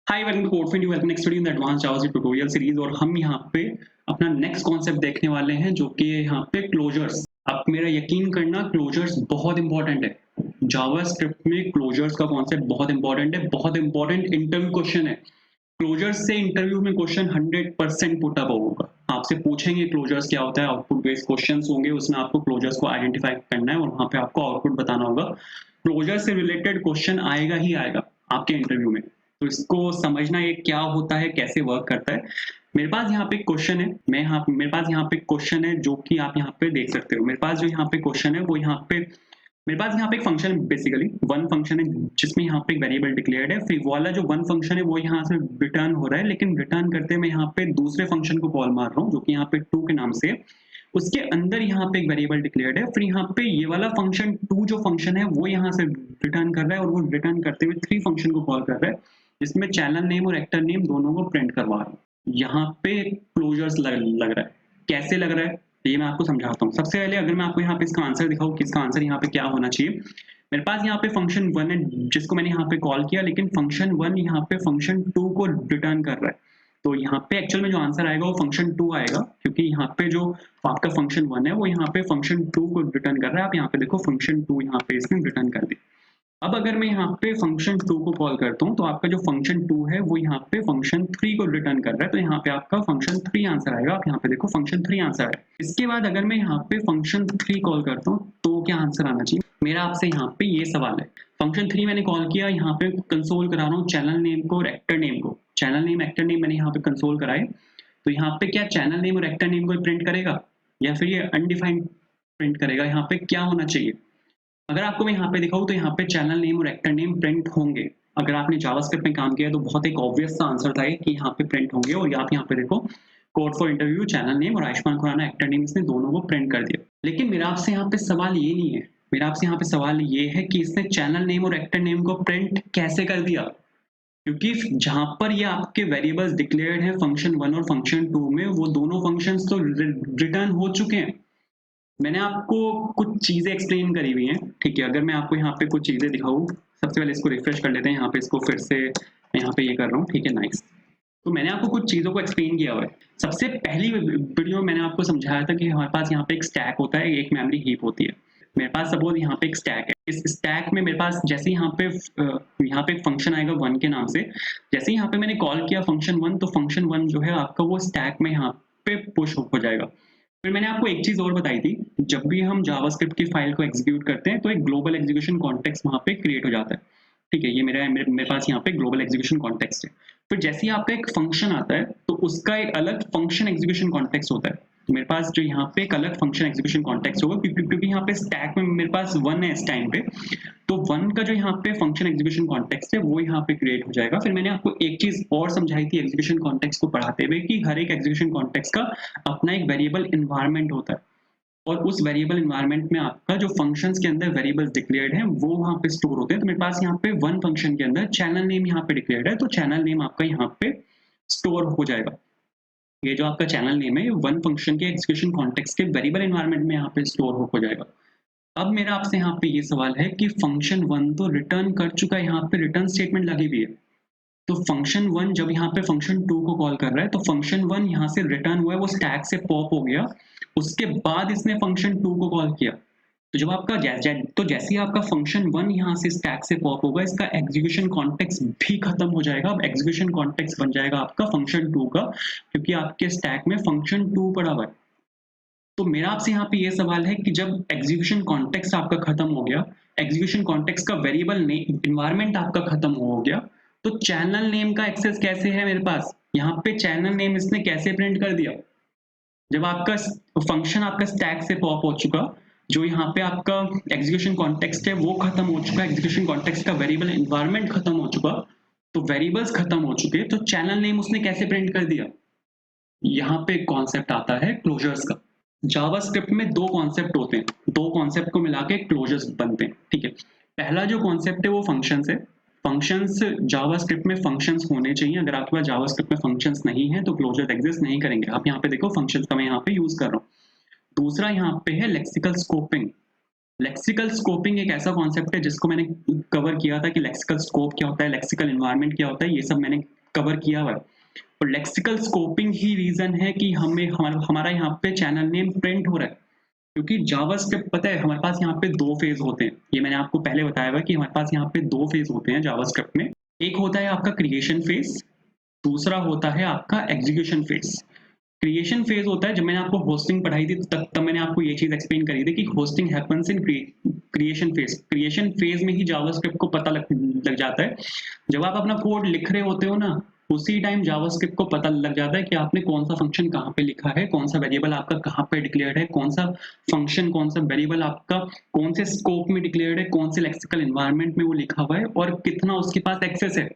Hi welcome to code for next study in the advance Java tutorial series. और हम यहाँ पे अपना नेक्स्ट कॉन्सेप्ट देखने वाले हैं जो कि यहाँ पे क्लोजर्स। आप मेरा यकीन करना, क्लोजर्स बहुत इंपॉर्टेंट है। जावा स्क्रिप्ट में क्लोजर्स का कॉन्सेप्ट बहुत इंपॉर्टेंट है, बहुत इंपॉर्टेंट इंटरव्यू क्वेश्चन है। क्लोजर्स से इंटरव्यू में क्वेश्चन 100% पुट अप होगा। आपसे पूछेंगे क्लोजर्स क्या होता है, आउटपुट बेस्ड क्वेश्चंस होंगे, उसमें आपको क्लोजर्स को आइडेंटिफाई करना है और वहां पे आपको आउटपुट बताना होगा। क्लोजर से रिलेटेड क्वेश्चन आएगा ही आएगा आपके इंटरव्यू में, तो इसको समझना ये क्या होता है, कैसे वर्क करता है। मेरे पास यहाँ पे क्वेश्चन है, मेरे पास यहाँ पे क्वेश्चन है जो कि आप यहाँ पे देख सकते हो। मेरे पास जो यहाँ पे क्वेश्चन है वो यहाँ पे, मेरे पास यहाँ पे एक फंक्शन, बेसिकली वन फंक्शन है जिसमें यहाँ पे एक वेरिएबल डिक्लेयर्ड है। फिर वाला जो वन फंक्शन है वो यहाँ से रिटर्न हो रहा है, लेकिन रिटर्न करते मैं यहाँ पे दूसरे फंक्शन को कॉल मार रहा हूँ जो कि यहाँ पे टू के नाम से है। उसके अंदर यहाँ पे एक वेरिएबल डिक्लेयर्ड है। फिर यहाँ पे ये वाला फंक्शन टू जो फंक्शन है वो यहाँ से रिटर्न कर रहा है और वो रिटर्न करते हुए थ्री फंक्शन को कॉल कर रहा है जिसमें चैनल नेम और एक्टर नेम दोनों को प्रिंट करवा रहा हूँ। यहाँ पे क्लोजर्स लग रहा है। कैसे लग रहा है ये मैं आपको समझाता हूँ। सबसे पहले अगर मैं आपको यहाँ पे इसका आंसर दिखाऊँ कि इसका आंसर यहाँ पे क्या होना चाहिए। मेरे पास यहाँ पे फंक्शन वन है जिसको मैंने यहाँ पे कॉल किया, लेकिन फंक्शन वन यहाँ पे फंक्शन टू को रिटर्न कर रहा है। तो यहाँ पे एक्चुअल में जो आंसर आएगा वो फंक्शन टू आएगा, क्योंकि यहाँ पे जो आपका फंक्शन वन है वो यहाँ पे फंक्शन टू को रिटर्न कर रहा है। आप यहाँ पे देखो फंक्शन टू यहाँ पे इसने रिटर्न कर दिया। अब अगर मैं यहाँ पे फंक्शन टू को कॉल करता हूँ तो आपका जो फंक्शन टू है वो यहाँ पे फंक्शन थ्री को रिटर्न कर रहा है, तो यहाँ पे आपका फंक्शन थ्री आंसर आएगा। आप यहाँ पे देखो फंक्शन थ्री आंसर है। इसके बाद अगर मैं यहाँ पे फंक्शन थ्री कॉल करता हूँ तो क्या आंसर आना चाहिए। मेरा आपसे यहाँ पे ये सवाल है, फंक्शन थ्री मैंने कॉल किया, यहाँ पे कंसोल करा रहा हूँ चैनल नेम को और एक्टर नेम को। चैनल नेम एक्टर नेम मैंने यहाँ पे कंसोल कराए, तो यहाँ पे क्या चैनल नेम और एक्टर नेम को प्रिंट करेगा या फिर ये अनडिफाइंड प्रिंट करेगा। यहाँ पे क्या होना चाहिए, अगर आपको मैं यहाँ पे दिखाऊँ तो यहाँ पे चैनल नेम और एक्टर नेम प्रिंट होंगे। अगर आपने जावास्क्रिप्ट में काम किया तो बहुत एक ऑब्वियस सा आंसर था कि यहाँ पे प्रिंट होंगे। और आप यहाँ पे देखो code for interview channel name और आयुष्मान खुराना एक्टर नेम, इसने दोनों को प्रिंट कर दिया। लेकिन मेरा आपसे यहाँ पे सवाल ये नहीं है, मेरा आपसे यहाँ पे सवाल ये है कि इसने चैनल नेम और एक्टर नेम को प्रिंट कैसे कर दिया। क्योंकि जहां पर ये आपके वेरिएबल्स डिक्लेयर्ड हैं फंक्शन वन और फंक्शन टू में, वो दोनों फंक्शंस तो रिटर्न हो चुके हैं। मैंने आपको कुछ चीजें एक्सप्लेन करी हुई हैं, ठीक है। अगर मैं आपको यहाँ पे कुछ चीजें दिखाऊं, सबसे पहले इसको रिफ्रेश कर लेते हैं। यहाँ पे इसको फिर से मैं यहाँ पे ये कर रहा हूँ, ठीक है, नाइस। तो मैंने आपको कुछ चीजों को एक्सप्लेन किया हुआ है। सबसे पहली वीडियो मैंने आपको समझाया था कि हमारे पास यहाँ पे एक स्टैक होता है, एक मेमोरी हीप होती है। मेरे पास सपोज यहाँ पे एक स्टैक है, इस स्टैक में मेरे पास जैसे यहाँ पे एक फंक्शन आएगा वन के नाम से। जैसे यहाँ पे मैंने कॉल किया फंक्शन वन, तो फंक्शन वन जो है आपका वो स्टैक में यहाँ पे पुश हो जाएगा। फिर मैंने आपको एक चीज और बताई थी, जब भी हम जावास्क्रिप्ट की फाइल को एग्जीक्यूट करते हैं तो एक ग्लोबल एग्जीक्यूशन कॉन्टेक्स्ट वहां पे क्रिएट हो जाता है, ठीक है। ये मेरे पास यहाँ पे ग्लोबल एग्जीक्यूशन कॉन्टेक्स्ट है। फिर जैसे ही आपका एक फंक्शन आता है तो उसका एक अलग फंक्शन एग्जीक्यूशन कॉन्टेक्स्ट होता है। तो मेरे पास जो यहाँ पे एक अलग फंक्शन एग्जीक्यूशन कॉन्टेक्स्ट होगा, क्योंकि यहाँ पे स्टैक में मेरे पास वन है इस टाइम पे, तो वन का जो यहाँ पे फंक्शन एग्जीक्यूशन कॉन्टेक्स्ट है वो यहाँ पे क्रिएट हो जाएगा। फिर मैंने आपको एक चीज और समझाई थी एग्जीक्यूशन कॉन्टेक्स्ट को पढ़ाते हुए कि हर एक एग्जीक्यूशन कॉन्टेक्स्ट का अपना एक वेरिएबल इन्वायरमेंट होता है, और उस वेरिएबल इन्वायरमेंट में आपका जो फंक्शंस के अंदर वेरिएबल्स डिक्लेयर्ड हैं वो वहां पे स्टोर होते हैं। तो मेरे पास यहाँ पे वन फंक्शन के अंदर चैनल नेम यहाँ पे डिक्लेयर्ड है, तो चैनल नेम आपका यहाँ पे स्टोर हो जाएगा। ये जो आपका चैनल नेम है वन फंक्शन के एग्जीक्यूशन कॉन्टेक्स्ट के वेरिएबल इन्वायरमेंट में यहाँ पे स्टोर हो जाएगा। अब मेरा आपसे यहाँ पे ये सवाल है कि फंक्शन वन तो रिटर्न कर चुका है, यहाँ पे रिटर्न स्टेटमेंट लगी हुई है। तो फंक्शन वन जब यहाँ पे फंक्शन टू को कॉल कर रहा है तो फंक्शन वन यहाँ से रिटर्न हुआ है, वो स्टैक से पॉप हो गया। उसके बाद इसने फंक्शन टू को कॉल किया, तो जब आपका जैसे ही आपका फंक्शन वन यहाँ से स्टैक से पॉप होगा, इसका एग्जीक्यूशन कॉन्टेक्स्ट भी खत्म हो जाएगा। अब एग्जीक्यूशन कॉन्टेक्स्ट बन जाएगा आपका फंक्शन टू का, क्योंकि आपके स्टैक में फंक्शन टू पड़ा हुआ है। तो मेरा आपसे यहाँ पे ये सवाल है कि जब एग्जीक्यूशन कॉन्टेक्स्ट आपका खत्म हो गया, एग्जीक्यूशन कॉन्टेक्स्ट का वेरिएबल नेम इन्वायरमेंट आपका खत्म हो गया, तो चैनल नेम का एक्सेस कैसे है मेरे पास। यहाँ पे चैनल नेम इसने कैसे प्रिंट कर दिया, जब आपका फंक्शन आपका स्टैक से पॉप हो चुका, जो यहाँ पे आपका एग्जीक्यूशन कॉन्टेक्स्ट है वो खत्म हो चुका, एग्जीक्यूशन कॉन्टेक्स्ट का वेरिएबल एनवायरनमेंट खत्म हो चुका, तो वेरिएबल्स खत्म हो चुके, तो चैनल नेम उसने कैसे प्रिंट कर दिया। यहाँ पे कॉन्सेप्ट आता है क्लोजर्स का। जावास्क्रिप्ट में दो कॉन्सेप्ट होते हैं, दो कॉन्सेप्ट को मिला के क्लोजर्स बनते हैं, ठीक है। पहला जो कॉन्सेप्ट है वो फंक्शंस है। फंक्शंस जावास्क्रिप्ट में फंक्शंस होने चाहिए। अगर आपके पास जावास्क्रिप्ट में फंक्शंस नहीं है तो क्लोजर एग्जिस्ट नहीं करेंगे। आप यहाँ पे देखो फंक्शंस का मैं यहाँ पे यूज कर रहा हूँ। दूसरा यहाँ पे है लेक्सिकल स्कोपिंग। लेक्सिकल स्कोपिंग एक ऐसा कॉन्सेप्ट है जिसको मैंने कवर किया था कि लेक्सिकल स्कोप क्या होता है, लेक्सिकल एनवायरनमेंट क्या होता है, ये सब मैंने कवर किया हुआ है। और लेक्सिकल स्कोपिंग ही रीजन है कि हमें हमारा यहाँ पे चैनल नेम प्रिंट हो रहा है, क्योंकि जावास्क्रिप्ट पता है हमारे पास यहाँ पे दो फेज होते हैं। ये मैंने आपको पहले बताया हुआ कि हमारे पास यहाँ पे दो फेज होते हैं जावास्क्रिप्ट में। एक होता है आपका क्रिएशन फेज, दूसरा होता है आपका एग्जीक्यूशन फेज। क्रिएशन फेज होता है, जब मैंने आपको होस्टिंग पढ़ाई थी तब मैंने आपको ये चीज एक्सप्लेन करी थी कि hosting happens in creation phase. Creation phase में ही जावास्क्रिप्ट को पता लग जाता है। जब आप अपना कोड लिख रहे होते हो ना, उसी टाइम जावास्क्रिप्ट को पता लग जाता है कि आपने कौन सा फंक्शन कहाँ पे लिखा है, कौन सा वेरिएबल आपका कहाँ पे डिक्लेयर्ड है, कौन सा फंक्शन कौन सा वेरिएबल आपका कौन से स्कोप में डिक्लेयर्ड है, कौन से लेक्सिकल एनवायरनमेंट में वो लिखा हुआ है और कितना उसके पास एक्सेस है।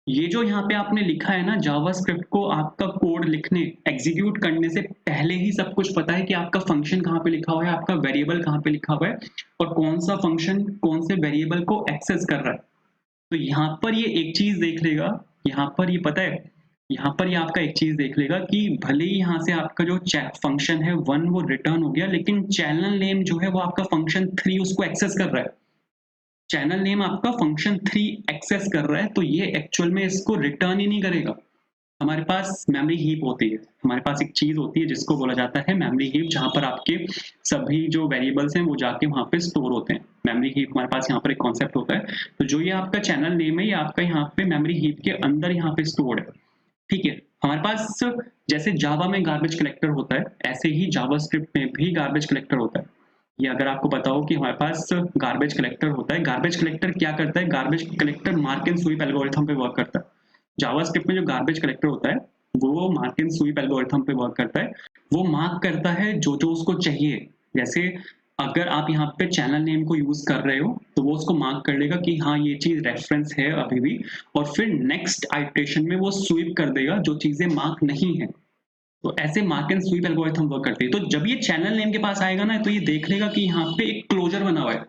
ये जो यहाँ पे आपने लिखा है ना, जावास्क्रिप्ट को आपका कोड लिखने एग्जीक्यूट करने से पहले ही सब कुछ पता है कि आपका फंक्शन कहाँ पे लिखा हुआ है, आपका वेरिएबल कहाँ पे लिखा हुआ है और कौन सा फंक्शन कौन से वेरिएबल को एक्सेस कर रहा है। तो यहाँ पर ये एक चीज देख लेगा, यहाँ पर ये पता है, यहाँ पर ये आपका एक चीज देख लेगा कि भले ही यहाँ से आपका जो फंक्शन है 1 वो रिटर्न हो गया, लेकिन चैनल नेम जो है वो आपका फंक्शन 3 उसको एक्सेस कर रहा है। चैनल नेम आपका फंक्शन 3 एक्सेस कर रहा है, तो ये एक्चुअल में इसको रिटर्न ही नहीं करेगा। हमारे पास मेमोरी हीप होती है, हमारे पास एक चीज होती है जिसको बोला जाता है मेमोरी हीप, जहां पर आपके सभी जो वेरिएबल्स हैं वो जाके वहां पे स्टोर होते हैं। मेमोरी हीप हमारे पास यहाँ पर एक कॉन्सेप्ट होता है। तो जो ये आपका चैनल नेम है ये आपका यहाँ पे मेमोरी हीप के अंदर यहाँ पे स्टोर्ड है। ठीक है, हमारे पास जैसे जावा में गार्बेज कलेक्टर होता है, ऐसे ही जावास्क्रिप्ट में भी गार्बेज कलेक्टर होता है। ये अगर आपको पता हो कि हमारे पास गार्बेज कलेक्टर होता है, गार्बेज कलेक्टर क्या करता है, garbage collector mark and sweep algorithm पे वर्क करता है। जावास्क्रिप्ट में जो गार्बेज कलेक्टर होता है वो मार्क एंड स्वीप एल्गोरिथम पे वर्क करता है। वो मार्क करता है जो जो उसको चाहिए। जैसे अगर आप यहाँ पे चैनल नेम को यूज कर रहे हो तो वो उसको मार्क कर लेगा कि हाँ ये चीज रेफरेंस है अभी भी, और फिर नेक्स्ट आइटरेशन में वो स्वीप कर देगा जो चीजें मार्क नहीं है। तो ऐसे mark and sweep algorithm work करती है। तो जब ये चैनल नेम के पास आएगा ना, तो ये देख लेगा कि यहाँ पे एक क्लोजर बना हुआ है।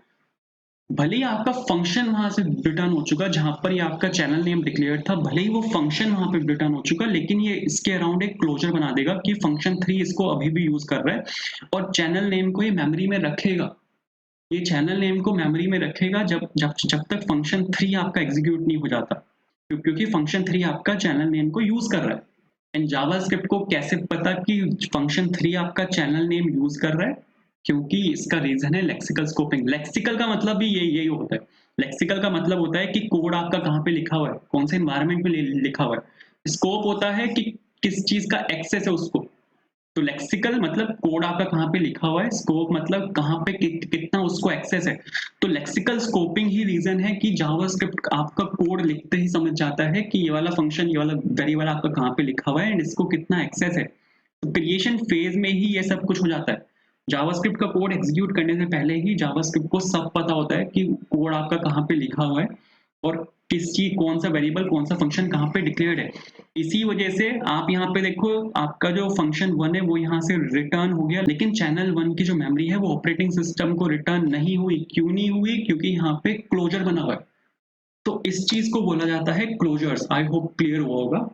भले ही आपका फंक्शन वहां से रिटर्न हो चुका, जहां पर ये आपका चैनल नेम डिक्लेयर था, भले ही वो फंक्शन वहां पे रिटर्न हो चुका, लेकिन ये इसके अराउंड एक क्लोजर बना देगा कि फंक्शन 3 इसको अभी भी यूज कर रहा है और चैनल नेम को ये मेमोरी में रखेगा। ये चैनल नेम को मेमोरी में रखेगा जब जब जब तक फंक्शन 3 आपका एग्जीक्यूट नहीं हो जाता, क्योंकि फंक्शन 3 आपका चैनल नेम को यूज कर रहा है। एंड जावास्क्रिप्ट को कैसे पता कि फंक्शन 3 आपका चैनल नेम यूज कर रहा है, क्योंकि इसका रीजन है लेक्सिकल स्कोपिंग। लेक्सिकल का मतलब भी यही यही होता है। लेक्सिकल का मतलब होता है कि कोड आपका कहाँ पे लिखा हुआ है, कौन से एनवायरनमेंट में लिखा हुआ है। स्कोप होता है कि किस चीज का एक्सेस है उसको। तो लेक्सिकल मतलब कोड आपका कहाँ पे लिखा हुआ है, स्कोप मतलब कहाँ पे कितना उसको एक्सेस है। तो लेक्सिकल स्कोपिंग ही रीजन है कि जावास्क्रिप्ट आपका कोड लिखते ही समझ जाता है कि ये वाला फंक्शन, ये वाला वेरिएबल आपका कहाँ पे लिखा हुआ है एंड इसको कितना एक्सेस है। तो क्रिएशन फेज में ही ये सब कुछ हो जाता है। जावास्क्रिप्ट का कोड एग्जीक्यूट करने से पहले ही जावास्क्रिप्ट को सब पता होता है कि कोड आपका कहाँ पे लिखा हुआ है और किस चीज, कौन सा वेरिएबल, कौन सा फंक्शन कहाँ पे डिक्लेयर्ड है। इसी वजह से आप यहाँ पे देखो, आपका जो फंक्शन 1 है वो यहाँ से रिटर्न हो गया, लेकिन चैनल 1 की जो मेमोरी है वो ऑपरेटिंग सिस्टम को रिटर्न नहीं हुई। क्यों नहीं हुई? क्योंकि यहाँ पे क्लोजर बना हुआ है। तो इस चीज को बोला जाता है क्लोजर्स। आई होप क्लियर हुआ होगा।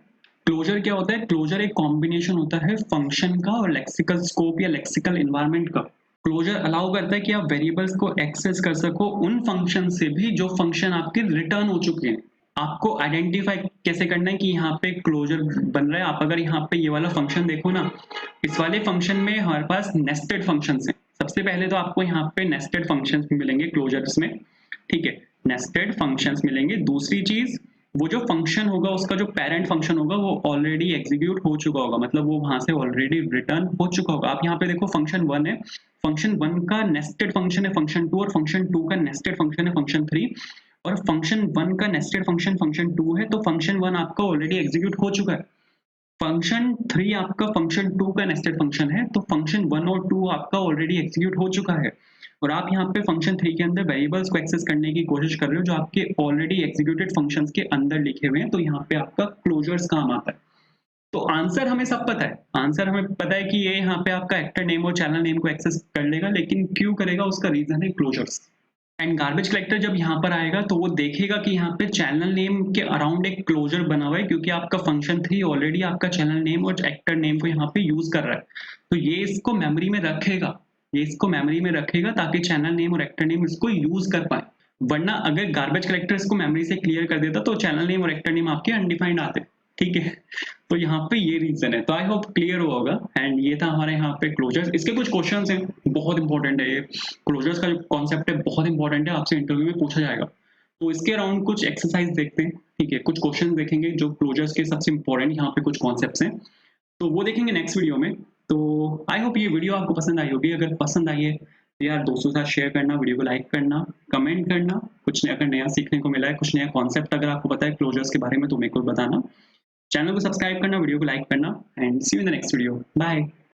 क्लोजर क्या होता है? क्लोजर एक कॉम्बिनेशन होता है फंक्शन का और लेक्सिकल स्कोप या लेक्सिकल एनवायरनमेंट का। क्लोजर अलाउ करता है कि आप वेरिएबल्स को एक्सेस कर सको उन फंक्शन से भी जो फंक्शन आपके रिटर्न हो चुके हैं। आपको आइडेंटिफाई कैसे करना है कि यहाँ पे क्लोजर बन रहा है? आप अगर यहाँ पे ये वाला फंक्शन देखो ना, इस वाले फंक्शन में हमारे पास नेस्टेड फंक्शंस हैं। सबसे पहले तो आपको यहाँ पे नेस्टेड फंक्शंस मिलेंगे क्लोजर्स में, ठीक है, नेस्टेड फंक्शंस मिलेंगे। दूसरी चीज, वो जो फंक्शन होगा उसका जो पेरेंट फंक्शन होगा वो ऑलरेडी एग्जीक्यूट हो चुका होगा, मतलब वो वहां से ऑलरेडी रिटर्न हो चुका होगा। आप यहाँ पे देखो फंक्शन 1 है, फंक्शन 1 का नेस्टेड फंक्शन है फंक्शन 2, और फंक्शन 2 का नेस्टेड फंक्शन है फंक्शन 3, और फंक्शन 1 का नेस्टेड फंक्शन फंक्शन 2 है। तो फंक्शन 1 आपका ऑलरेडी एग्जीक्यूट हो चुका है। फंक्शन 3 आपका फंक्शन 2 का नेस्टेड फंक्शन है, तो फंक्शन 1 और 2 आपका ऑलरेडी एग्जीक्यूट हो चुका है। और आप यहाँ पे फंक्शन 3 के अंदर वेरिएबल्स को एक्सेस करने की कोशिश कर रहे हो जो आपके ऑलरेडी एग्जीक्यूटेड फंक्शंस के अंदर लिखे हुए हैं। तो यहाँ पे आपका क्लोजर्स काम आता है। तो आंसर हमें सब पता है, आंसर हमें पता है कि ये यहाँ पे आपका एक्टर नेम और चैनल नेम को एक्सेस कर लेगा, लेकिन क्यों करेगा उसका रीजन है क्लोजर्स। एंड गार्बेज कलेक्टर जब यहाँ पर आएगा तो वो देखेगा कि यहाँ पे चैनल नेम के अराउंड एक क्लोजर बना हुआ है, क्योंकि आपका फंक्शन 3 ऑलरेडी आपका चैनल नेम और एक्टर नेम को यहाँ पे यूज कर रहा है। तो ये इसको मेमोरी में रखेगा, ये इसको मेमोरी में रखेगा ताकि चैनल नेम और एक्टर नेम इसको यूज कर पाए। वरना अगर गार्बेज कलेक्टर इसको मेमोरी से क्लियर कर देता तो चैनल नेम और एक्टर नेम आपके अनडिफाइंड आते, ठीक है। तो यहाँ पे ये रीजन है। तो आई होप क्लियर हुआ होगा। एंड ये था हमारे यहाँ पे क्लोजर्स। इसके कुछ क्वेश्चंस हैं, बहुत इंपॉर्टेंट है ये। क्लोजर्स का जो कॉन्सेप्ट है बहुत इंपॉर्टेंट है, आपसे इंटरव्यू में पूछा जाएगा। तो इसके अराउंड कुछ एक्सरसाइज देखते हैं, ठीक है। कुछ क्वेश्चन देखेंगे जो क्लोजर्स के सबसे इंपॉर्टेंट यहाँ पे कुछ कॉन्सेप्ट्स हैं, तो वो देखेंगे नेक्स्ट वीडियो में। तो आई होप ये वीडियो आपको पसंद आई होगी। अगर पसंद आई है तो यार दोस्तों के साथ शेयर करना, वीडियो को लाइक करना, कमेंट करना। कुछ अगर नया सीखने को मिला है, कुछ नया कॉन्सेप्ट अगर आपको पता है क्लोजर्स के बारे में तो मेरे को बताना। चैनल को सब्सक्राइब करना, वीडियो को लाइक करना and see you in the next video. Bye.